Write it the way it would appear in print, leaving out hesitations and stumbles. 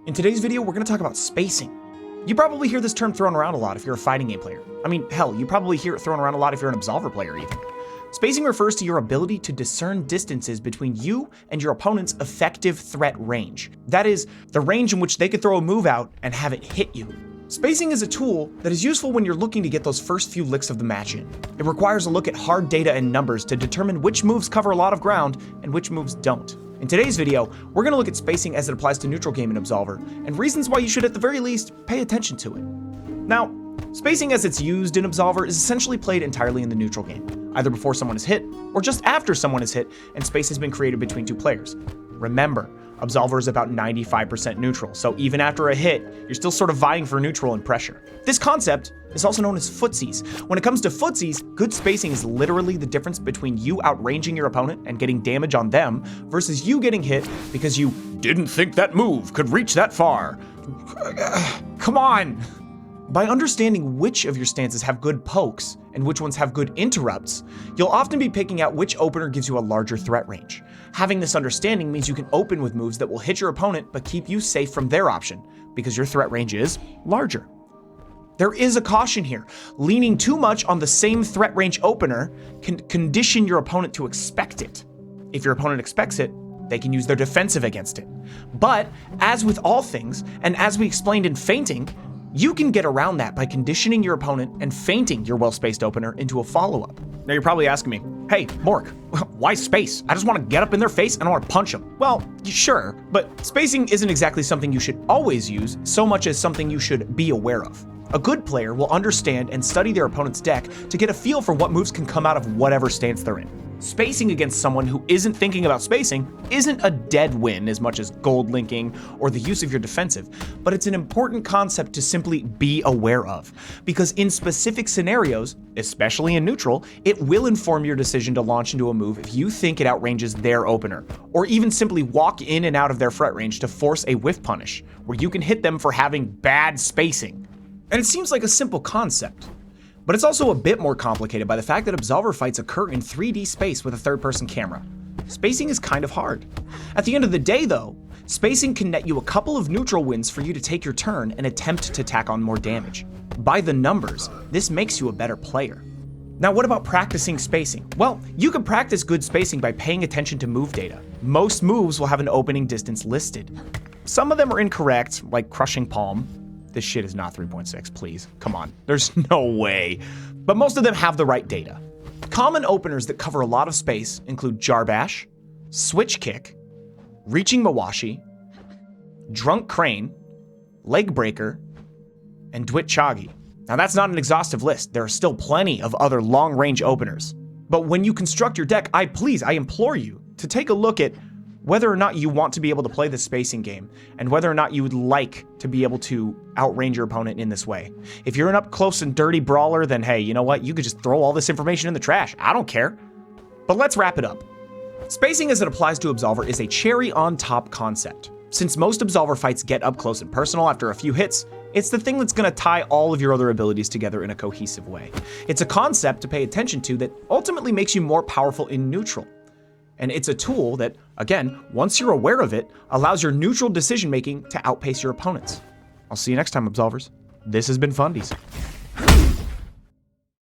In today's video, we're going to talk about spacing. You probably hear this term thrown around a lot if you're a fighting game player. I mean, hell, you probably hear it thrown around a lot if you're an Absolver player even. Spacing refers to your ability to discern distances between you and your opponent's effective threat range. That is, the range in which they could throw a move out and have it hit you. Spacing is a tool that is useful when you're looking to get those first few licks of the match in. It requires a look at hard data and numbers to determine which moves cover a lot of ground and which moves don't. In today's video, we're going to look at spacing as it applies to neutral game in Absolver, and reasons why you should at the very least pay attention to it. Now, spacing as it's used in Absolver is essentially played entirely in the neutral game, either before someone is hit, or just after someone is hit and space has been created between two players. Remember, Absolver is about 95% neutral, so even after a hit, you're still sort of vying for neutral and pressure. This concept is also known as footsies. When it comes to footsies, good spacing is literally the difference between you outranging your opponent and getting damage on them versus you getting hit because you didn't think that move could reach that far. Come on! By understanding which of your stances have good pokes and which ones have good interrupts, you'll often be picking out which opener gives you a larger threat range. Having this understanding means you can open with moves that will hit your opponent but keep you safe from their option, because your threat range is larger. There is a caution here. Leaning too much on the same threat range opener can condition your opponent to expect it. If your opponent expects it, they can use their defensive against it. But, as with all things, and as we explained in feinting, you can get around that by conditioning your opponent and feinting your well-spaced opener into a follow-up. Now you're probably asking me, hey, Mork, why space? I just want to get up in their face and I want to punch them. Well, sure, but spacing isn't exactly something you should always use so much as something you should be aware of. A good player will understand and study their opponent's deck to get a feel for what moves can come out of whatever stance they're in. Spacing against someone who isn't thinking about spacing isn't a dead win as much as gold linking or the use of your defensive, but it's an important concept to simply be aware of, because in specific scenarios, especially in neutral, it will inform your decision to launch into a move if you think it outranges their opener, or even simply walk in and out of their threat range to force a whiff punish, where you can hit them for having bad spacing. And it seems like a simple concept, but it's also a bit more complicated by the fact that Absolver fights occur in 3D space with a third-person camera. Spacing is kind of hard. At the end of the day, though, spacing can net you a couple of neutral wins for you to take your turn and attempt to tack on more damage. By the numbers, this makes you a better player. Now, what about practicing spacing? Well, you can practice good spacing by paying attention to move data. Most moves will have an opening distance listed. Some of them are incorrect, like crushing palm. This shit is not 3.6, please. Come on, there's no way. But most of them have the right data. Common openers that cover a lot of space include Jarbash, Switch Kick, Reaching Mawashi, Drunk Crane, Leg Breaker, and Dwit Chagi. Now that's not an exhaustive list. There are still plenty of other long-range openers. But when you construct your deck, I implore you to take a look at whether or not you want to be able to play the spacing game, and whether or not you would like to be able to outrange your opponent in this way. If you're an up close and dirty brawler, then hey, you know what? You could just throw all this information in the trash. I don't care. But let's wrap it up. Spacing as it applies to Absolver is a cherry on top concept. Since most Absolver fights get up close and personal after a few hits, it's the thing that's going to tie all of your other abilities together in a cohesive way. It's a concept to pay attention to that ultimately makes you more powerful in neutral. And it's a tool that, again, once you're aware of it, allows your neutral decision-making to outpace your opponents. I'll see you next time, Absolvers. This has been Fundies.